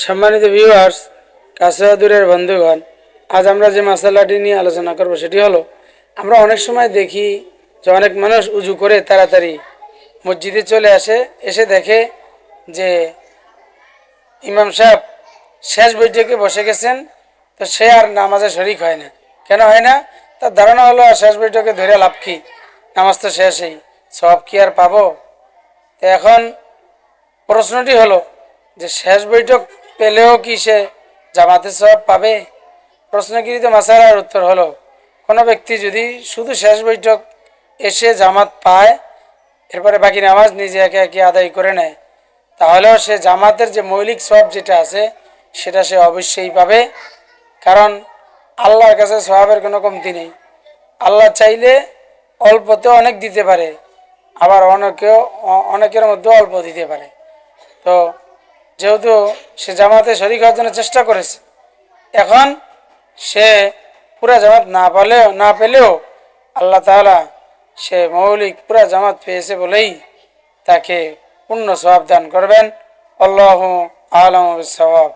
সম্মানিত ভিউয়ার্স, কাছে দূরের বন্ধুগণ, আজ আমরা যে মশালাটি নিয়ে আলোচনা করব সেটি হলো, আমরা অনেক সময় দেখি যে অনেক মানুষ উজু করে তাড়াতাড়ি মসজিদে চলে আসে, এসে দেখে যে ইমাম সাহেব শেষ বৈঠকে বসে গেছেন, তো সে আর নামাজে শরিক হয় না। কেন হয় না? তার ধারণা হলো শেষ বৈঠকে ধরে লাভ কি, নামাজ তো শেষই, সব কি আর পাবো? তো এখন প্রশ্নটি হলো যে শেষ বৈঠক পেলেও কি সে জামাতে সওয়াব পাবে? প্রশ্নকৃত মাসালার উত্তর হলো, কোনো ব্যক্তি যদি শুধু শেষ বৈঠক এসে জামাত পায়, এরপরে বাকি নামাজ নিজে একে একে আদায় করে নেয়, তাহলেও সে জামাতের যে মৌলিক সওয়াব যেটা আছে সেটা সে অবশ্যই পাবে। কারণ আল্লাহর কাছে সওয়াবের কোনো কমতি নেই। আল্লাহ চাইলে অল্পতেও অনেক দিতে পারে, আবার অনেকের মধ্যেও অল্প দিতে পারে। তো যেহেতু সে জামাতে শরিক হওয়ার জন্য চেষ্টা করেছে, এখন সে পুরা জামাত না পেলেও আল্লাহ তাআলা সে মৌলিক পুরা জামাত পেয়েছে বলেই তাকে পূর্ণ সওয়াব দান করবেন। আল্লাহু আ'লামু বিস-সাওয়াব।